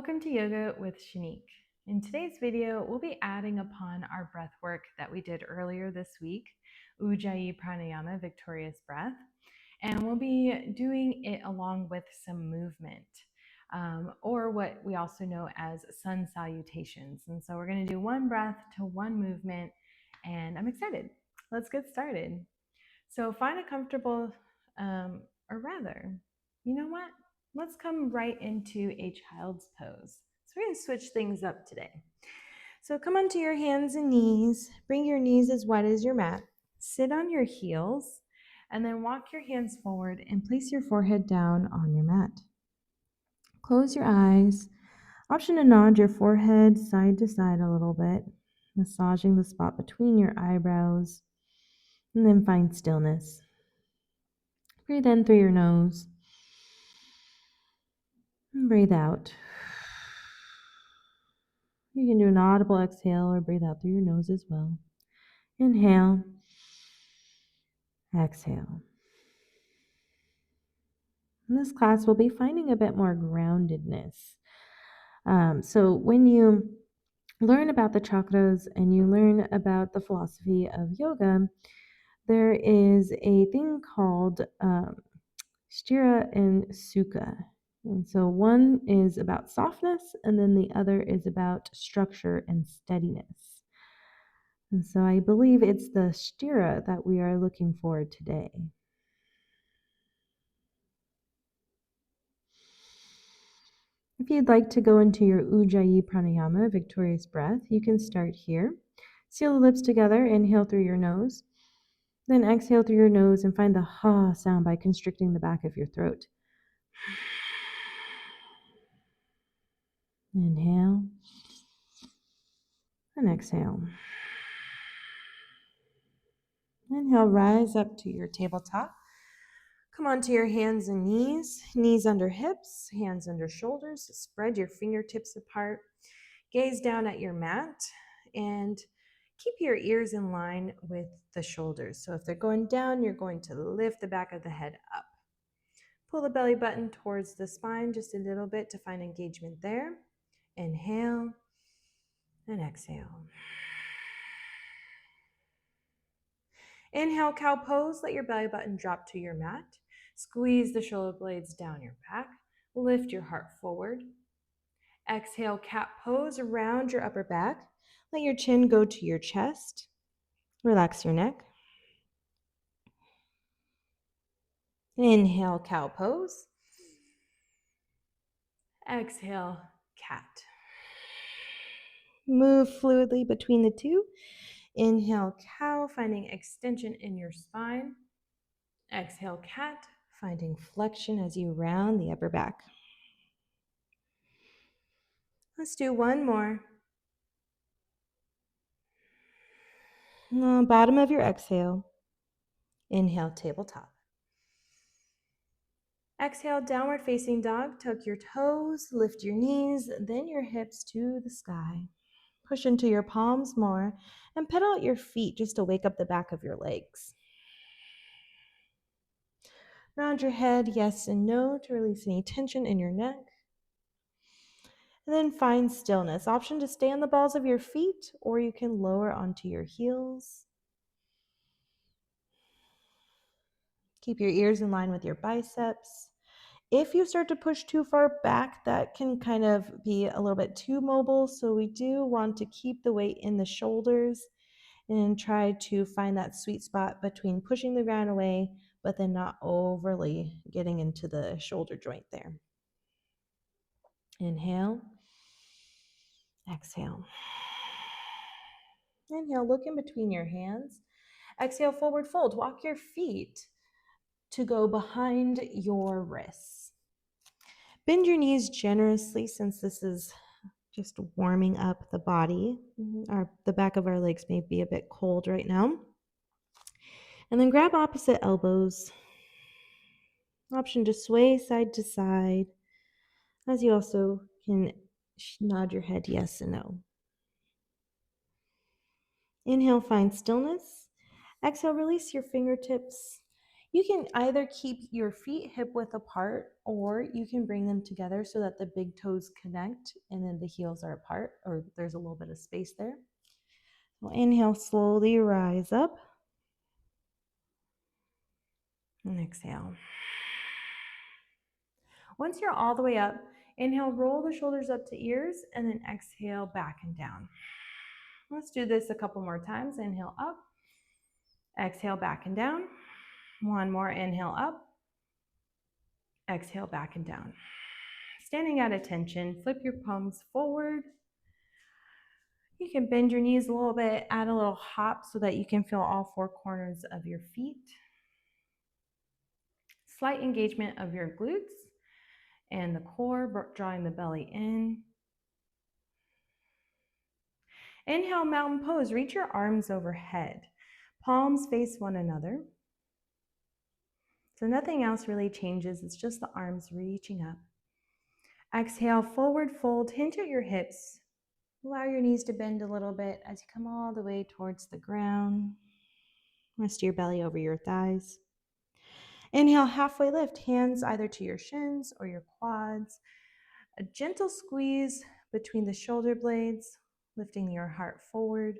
Welcome to Yoga with Shanique. In today's video, we'll be adding upon our breath work that we did earlier this week, Ujjayi Pranayama, Victorious Breath, and we'll be doing it along with some movement, or what we also know as Sun Salutations. And so we're going to do one breath to one movement, and I'm excited. Let's get started. So find a comfortable, or rather, you know what? Let's come right into a child's pose. So we're going to switch things up today. So come onto your hands and knees. Bring your knees as wide as your mat. Sit on your heels and then walk your hands forward and place your forehead down on your mat. Close your eyes. Option to nod your forehead side to side a little bit, massaging the spot between your eyebrows, and then find stillness. Breathe in through your nose. And breathe out. You can do an audible exhale or breathe out through your nose as well. Inhale. Exhale. In this class, we'll be finding a bit more groundedness. So when you learn about the chakras and you learn about the philosophy of yoga, there is a thing called Sthira and Sukha. And so one is about softness, and then the other is about structure and steadiness. And so I believe it's the Sthira that we are looking for today. If you'd like to go into your Ujjayi Pranayama, Victorious Breath, you can start here. Seal the lips together, inhale through your nose. Then exhale through your nose and find the ha sound by constricting the back of your throat. Inhale and exhale. Inhale, rise up to your tabletop. Come onto your hands and knees, knees under hips, hands under shoulders. Spread your fingertips apart. Gaze down at your mat and keep your ears in line with the shoulders. So if they're going down, you're going to lift the back of the head up. Pull the belly button towards the spine just a little bit to find engagement there. Inhale and exhale. Inhale, cow pose. Let your belly button drop to your mat. Squeeze the shoulder blades down your back. Lift your heart forward. Exhale, cat pose. Round your upper back. Let your chin go to your chest. Relax your neck. Inhale, cow pose. Exhale, cat. Move fluidly between the two. Inhale, cow, finding extension in your spine. Exhale, cat, finding flexion as you round the upper back. Let's do one more. Bottom of your exhale. Inhale, tabletop. Exhale, downward facing dog. Tuck your toes, lift your knees, then your hips to the sky. Push into your palms more and pedal out your feet just to wake up the back of your legs. Round your head, yes and no, to release any tension in your neck. And then find stillness. Option to stay on the balls of your feet, or you can lower onto your heels. Keep your ears in line with your biceps. If you start to push too far back, that can kind of be a little bit too mobile. So we do want to keep the weight in the shoulders and try to find that sweet spot between pushing the ground away, but then not overly getting into the shoulder joint there. Inhale. Exhale. Inhale, look in between your hands. Exhale, forward fold. Walk your feet to go behind your wrists. Bend your knees generously since this is just warming up the body. The back of our legs may be a bit cold right now. And then grab opposite elbows. Option to sway side to side, as you also can nod your head yes and no. Inhale, find stillness. Exhale, release your fingertips. You can either keep your feet hip width apart, or you can bring them together so that the big toes connect and then the heels are apart, or there's a little bit of space there. So inhale, slowly rise up. And exhale. Once you're all the way up, inhale, roll the shoulders up to ears, and then exhale back and down. Let's do this a couple more times. Inhale up, exhale back and down. One more, inhale up, exhale back and down. Standing at attention, flip your palms forward. You can bend your knees a little bit, add a little hop so that you can feel all four corners of your feet. Slight engagement of your glutes and the core, drawing the belly in. Inhale, mountain pose. Reach your arms overhead. Palms face one another. So nothing else really changes. It's just the arms reaching up. Exhale, forward fold. Hinge at your hips. Allow your knees to bend a little bit as you come all the way towards the ground. Rest your belly over your thighs. Inhale, halfway lift. Hands either to your shins or your quads. A gentle squeeze between the shoulder blades, lifting your heart forward.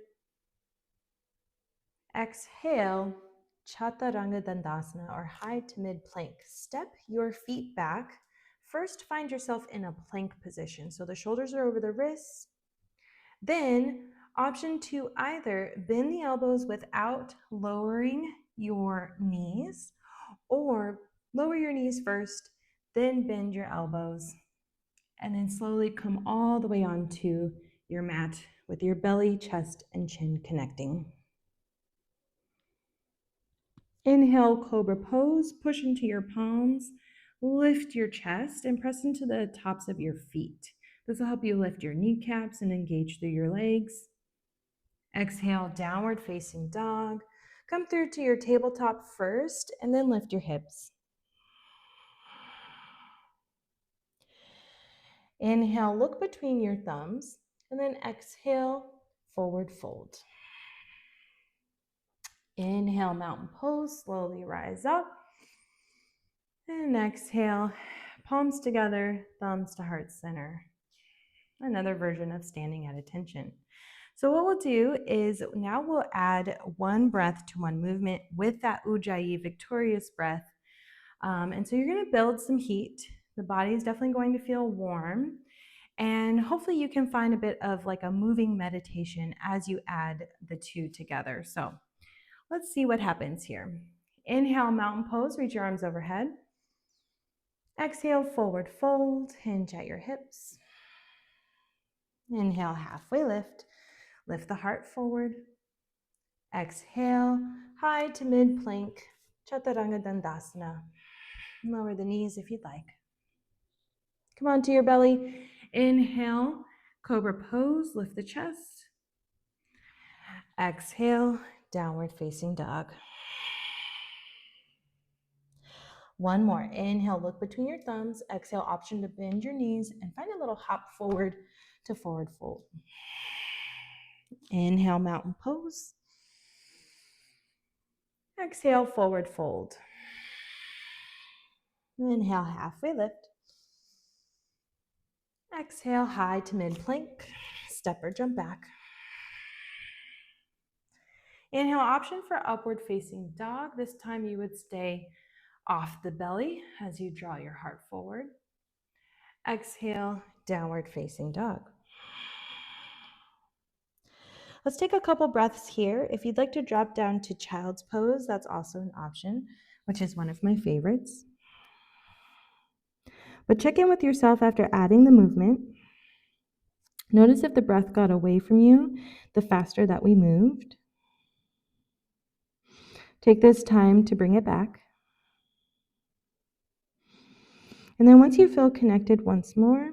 Exhale, Chaturanga Dandasana, or high to mid plank. Step your feet back. First, find yourself in a plank position. So the shoulders are over the wrists. Then, option two, either bend the elbows without lowering your knees, or lower your knees first, then bend your elbows, and then slowly come all the way onto your mat with your belly, chest, and chin connecting. Inhale, cobra pose, push into your palms, lift your chest, and press into the tops of your feet. This will help you lift your kneecaps and engage through your legs. Exhale, downward facing dog. Come through to your tabletop first, and then lift your hips. Inhale, look between your thumbs, and then exhale, forward fold. Inhale, mountain pose, slowly rise up. And exhale, palms together, thumbs to heart center. Another version of standing at attention. So what we'll do is now we'll add one breath to one movement with that Ujjayi victorious breath. And so you're going to build some heat. The body is definitely going to feel warm. And hopefully you can find a bit of like a moving meditation as you add the two together. So let's see what happens here. Inhale, mountain pose, reach your arms overhead. Exhale, forward fold, hinge at your hips. Inhale, halfway lift. Lift the heart forward. Exhale, high to mid plank, Chaturanga Dandasana. Lower the knees if you'd like. Come onto your belly. Inhale, cobra pose, lift the chest. Exhale, downward facing dog. One more. Inhale, look between your thumbs. Exhale, option to bend your knees and find a little hop forward to forward fold. Inhale, mountain pose. Exhale, forward fold. Inhale, halfway lift. Exhale, high to mid plank. Step or jump back. Inhale, option for upward facing dog. This time you would stay off the belly as you draw your heart forward. Exhale, downward facing dog. Let's take a couple breaths here. If you'd like to drop down to child's pose, that's also an option, which is one of my favorites. But check in with yourself after adding the movement. Notice if the breath got away from you the faster that we moved. Take this time to bring it back. And then once you feel connected once more,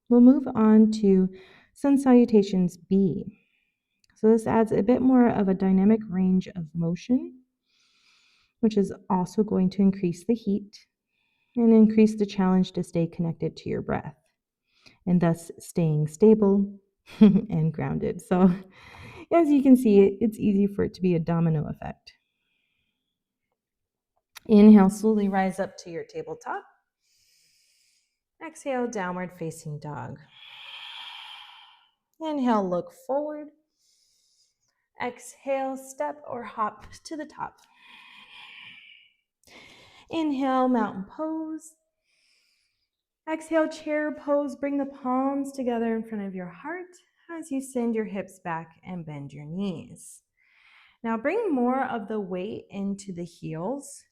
we'll move on to Sun Salutations B. So this adds a bit more of a dynamic range of motion, which is also going to increase the heat and increase the challenge to stay connected to your breath, and thus staying stable and grounded. So as you can see, it's easy for it to be a domino effect. Inhale, slowly rise up to your tabletop. Exhale, downward facing dog. Inhale, look forward. Exhale, step or hop to the top. Inhale, mountain pose. Exhale, chair pose. Bring the palms together in front of your heart as you send your hips back and bend your knees. Now bring more of the weight into the heels.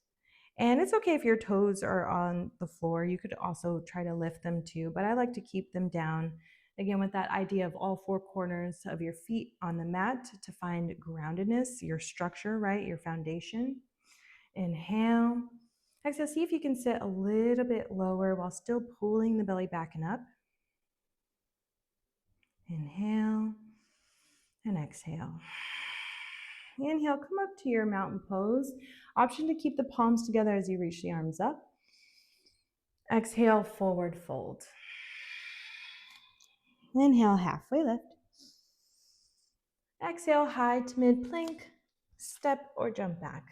And it's okay if your toes are on the floor. You could also try to lift them too, but I like to keep them down. Again, with that idea of all four corners of your feet on the mat to find groundedness, your structure, right? Your foundation. Inhale. Exhale, see if you can sit a little bit lower while still pulling the belly back and up. Inhale and exhale. Inhale, come up to your mountain pose. Option to keep the palms together as you reach the arms up. Exhale, forward fold. Inhale, halfway lift. Exhale, high to mid plank, step or jump back.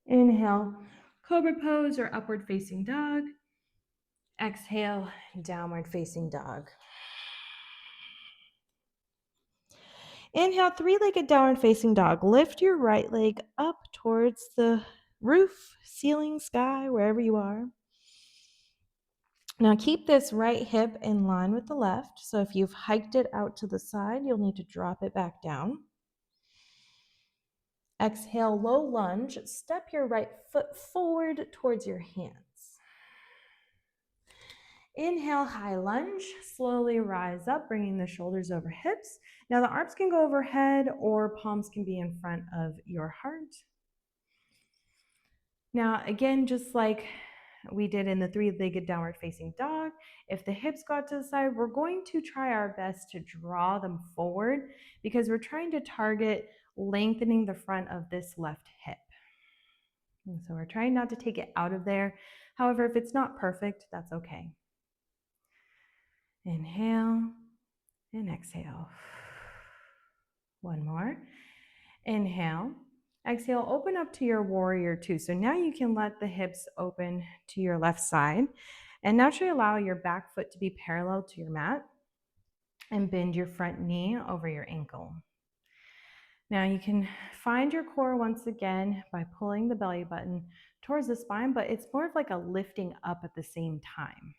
Inhale, cobra pose or upward facing dog. Exhale, downward facing dog. Inhale, three-legged downward facing dog. Lift your right leg up towards the roof, ceiling, sky, wherever you are. Now keep this right hip in line with the left. So if you've hiked it out to the side, you'll need to drop it back down. Exhale, low lunge. Step your right foot forward towards your hands. Inhale, high lunge. Slowly rise up, bringing the shoulders over hips. Now the arms can go overhead or palms can be in front of your heart. Now, again, just like we did in the three-legged downward facing dog, if the hips got to the side, we're going to try our best to draw them forward because we're trying to target lengthening the front of this left hip. And so we're trying not to take it out of there. However, if it's not perfect, that's okay. Inhale and exhale. One more. Inhale. Exhale, open up to your warrior two. So now you can let the hips open to your left side and naturally allow your back foot to be parallel to your mat and bend your front knee over your ankle. Now you can find your core once again by pulling the belly button towards the spine, but it's more of like a lifting up at the same time.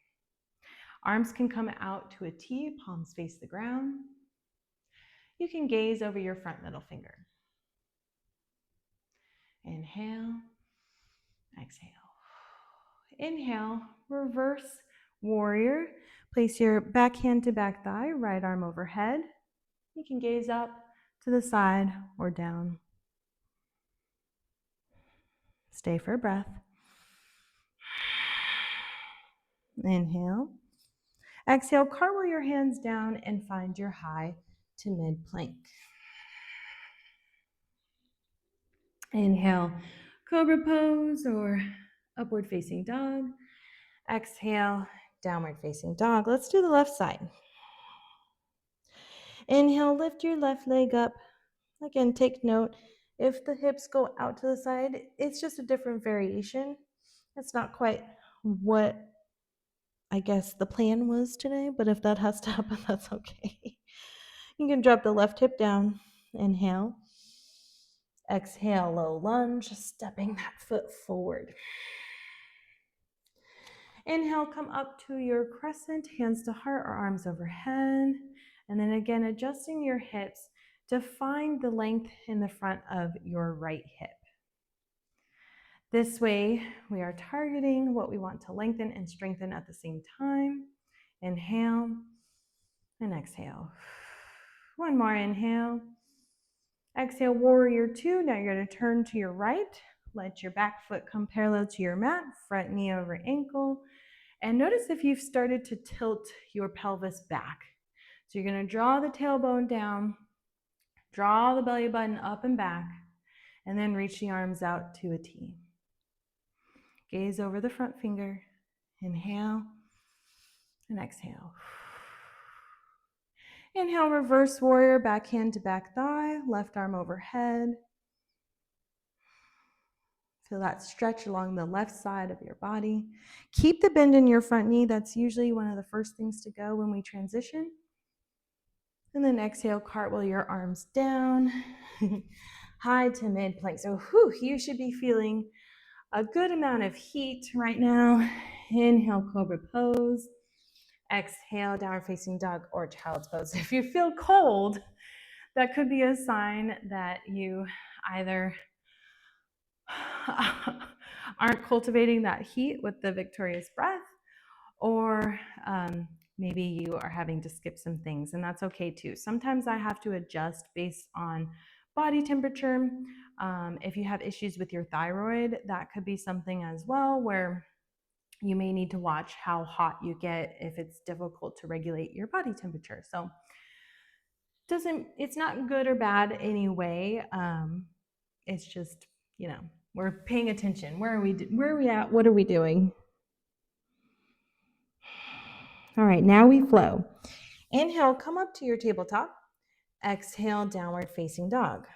Arms can come out to a T, palms face the ground. You can gaze over your front middle finger. Inhale, exhale. Inhale, reverse warrior. Place your back hand to back thigh, right arm overhead. You can gaze up to the side or down. Stay for a breath. Inhale. Exhale, cartwheel your hands down and find your high to mid plank. Inhale, cobra pose or upward facing dog. Exhale, downward facing dog. Let's do the left side. Inhale, lift your left leg up. Again, take note, if the hips go out to the side, it's just a different variation. It's not quite what I guess the plan was today, but if that has to happen, that's okay. You can drop the left hip down. Inhale. Exhale, low lunge, stepping that foot forward. Inhale, come up to your crescent, hands to heart or arms overhead. And then again, adjusting your hips to find the length in the front of your right hip. This way, we are targeting what we want to lengthen and strengthen at the same time. Inhale and exhale. One more inhale. Exhale, warrior two. Now you're going to turn to your right. Let your back foot come parallel to your mat, front knee over ankle. And notice if you've started to tilt your pelvis back. So you're going to draw the tailbone down, draw the belly button up and back, and then reach the arms out to a T. Gaze over the front finger. Inhale and exhale. Inhale, reverse warrior, back hand to back thigh, left arm overhead. Feel that stretch along the left side of your body. Keep the bend in your front knee. That's usually one of the first things to go when we transition. And then exhale, cartwheel your arms down. High to mid plank. So you should be feeling a good amount of heat right now. Inhale, cobra pose. Exhale, downward facing dog or child's pose. If you feel cold, that could be a sign that you either aren't cultivating that heat with the victorious breath, or maybe you are having to skip some things, and that's okay too. Sometimes I have to adjust based on body temperature. If you have issues with your thyroid, that could be something as well, where you may need to watch how hot you get if it's difficult to regulate your body temperature. So it's not good or bad anyway. It's just, we're paying attention. Where are we at? What are we doing? All right, now we flow. Inhale, come up to your tabletop. Exhale, downward facing dog.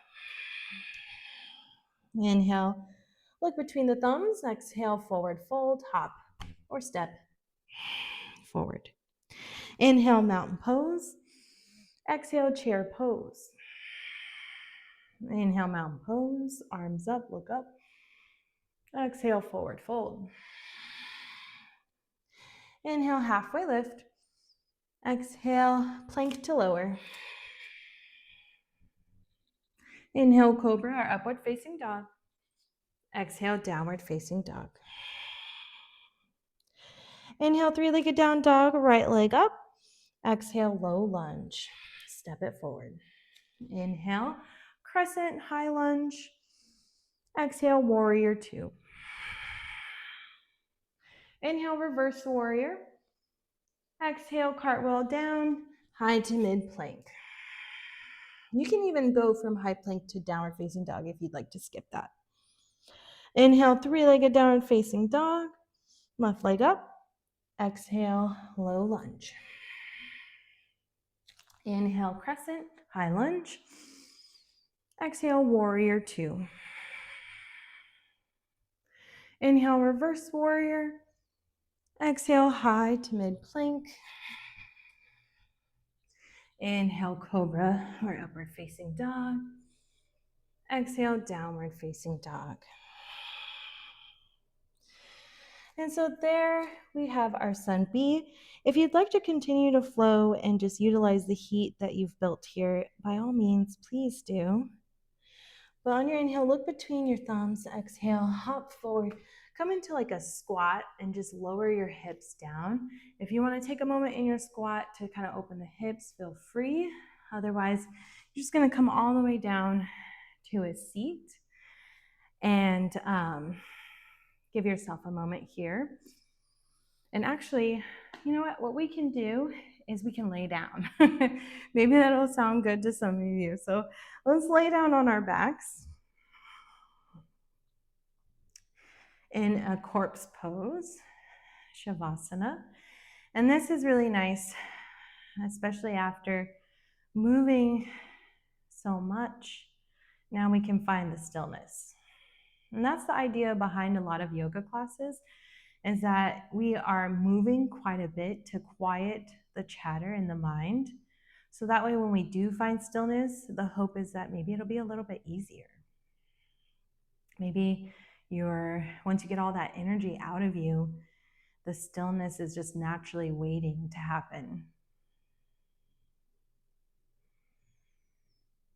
Inhale, look between the thumbs. Exhale, forward fold, hop or step forward. Inhale, mountain pose. Exhale, chair pose. Inhale, mountain pose. Arms up, look up. Exhale, forward fold. Inhale, halfway lift. Exhale, plank to lower. Inhale, cobra or upward facing dog. Exhale, downward facing dog. Inhale, three-legged down dog, right leg up. Exhale, low lunge. Step it forward. Inhale, crescent, high lunge. Exhale, warrior two. Inhale, reverse warrior. Exhale, cartwheel down, high to mid plank. You can even go from high plank to downward facing dog if you'd like to skip that. Inhale, three-legged downward facing dog. Left leg up. Exhale, low lunge. Inhale, crescent, high lunge. Exhale, warrior two. Inhale, reverse warrior. Exhale, high to mid plank. Inhale, cobra or upward facing dog. Exhale, downward facing dog. And so there we have our Sun B. If you'd like to continue to flow and just utilize the heat that you've built here, by all means, please do. But on your inhale, look between your thumbs. Exhale, hop forward. Come into like a squat and just lower your hips down. If you want to take a moment in your squat to kind of open the hips, feel free. Otherwise, you're just going to come all the way down to a seat and give yourself a moment here. And actually, you know what we can do is we can lay down. Maybe that'll sound good to some of you. So let's lay down on our backs in a corpse pose, Shavasana. And this is really nice, especially after moving so much. Now we can find the stillness. And that's the idea behind a lot of yoga classes, is that we are moving quite a bit to quiet the chatter in the mind. So that way when we do find stillness, the hope is that maybe it'll be a little bit easier. Maybe once you get all that energy out of you, the stillness is just naturally waiting to happen.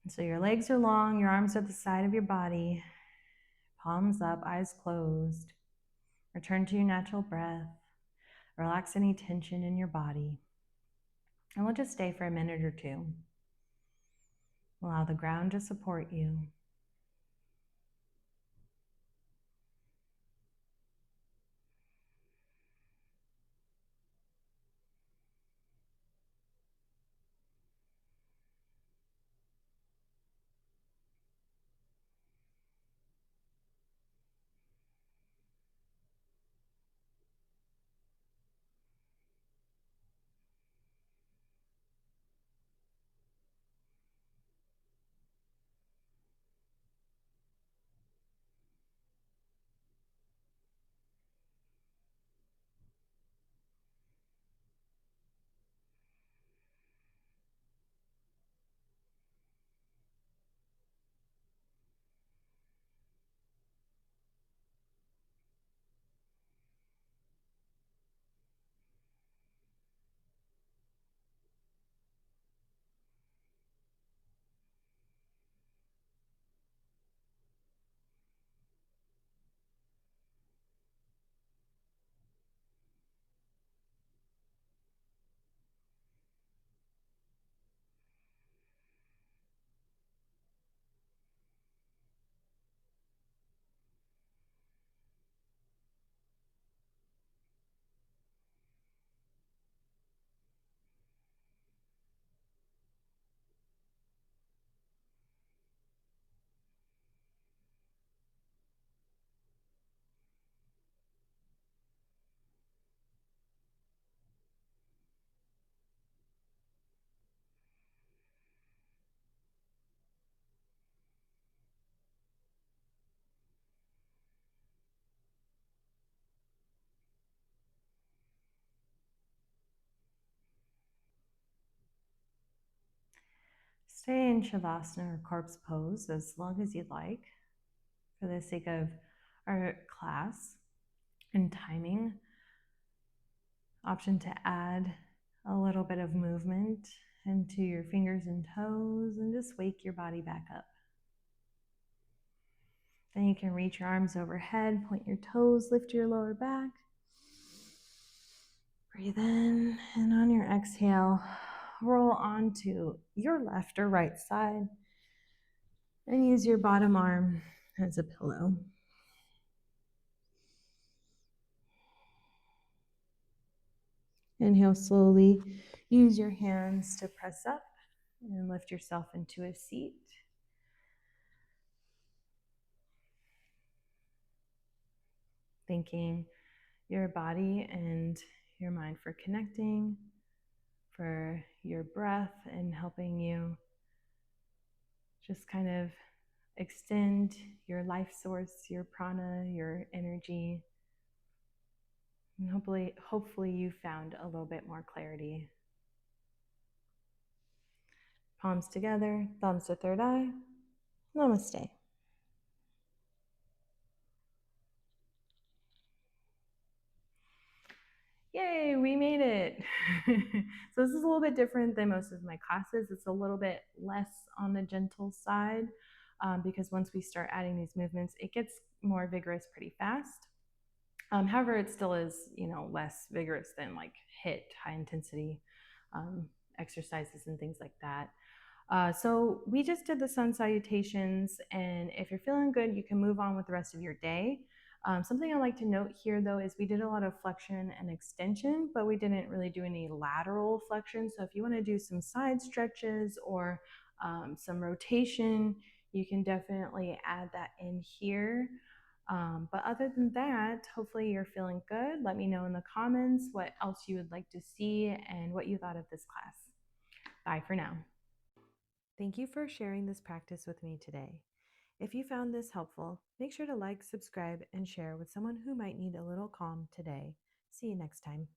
And so your legs are long, your arms are at the side of your body, palms up, eyes closed. Return to your natural breath. Relax any tension in your body. And we'll just stay for a minute or two. Allow the ground to support you. Stay in Shavasana or corpse pose as long as you'd like for the sake of our class and timing. Option to add a little bit of movement into your fingers and toes and just wake your body back up. Then you can reach your arms overhead, point your toes, lift your lower back. Breathe in, and on your exhale, roll onto your left or right side and use your bottom arm as a pillow. Inhale slowly. Use your hands to press up and lift yourself into a seat. Thanking your body and your mind for connecting, for your breath and helping you just kind of extend your life source, your prana, your energy. And hopefully you found a little bit more clarity. Palms together, thumbs to third eye. Namaste. Yay, we made it. So this is a little bit different than most of my classes. It's a little bit less on the gentle side because once we start adding these movements, it gets more vigorous pretty fast. However, it still is, less vigorous than like HIIT, high intensity exercises and things like that. So we just did the sun salutations, and if you're feeling good, you can move on with the rest of your day. Something I like to note here, though, is we did a lot of flexion and extension, but we didn't really do any lateral flexion. So if you want to do some side stretches or some rotation, you can definitely add that in here. But other than that, hopefully you're feeling good. Let me know in the comments what else you would like to see and what you thought of this class. Bye for now. Thank you for sharing this practice with me today. If you found this helpful, make sure to like, subscribe, and share with someone who might need a little calm today. See you next time.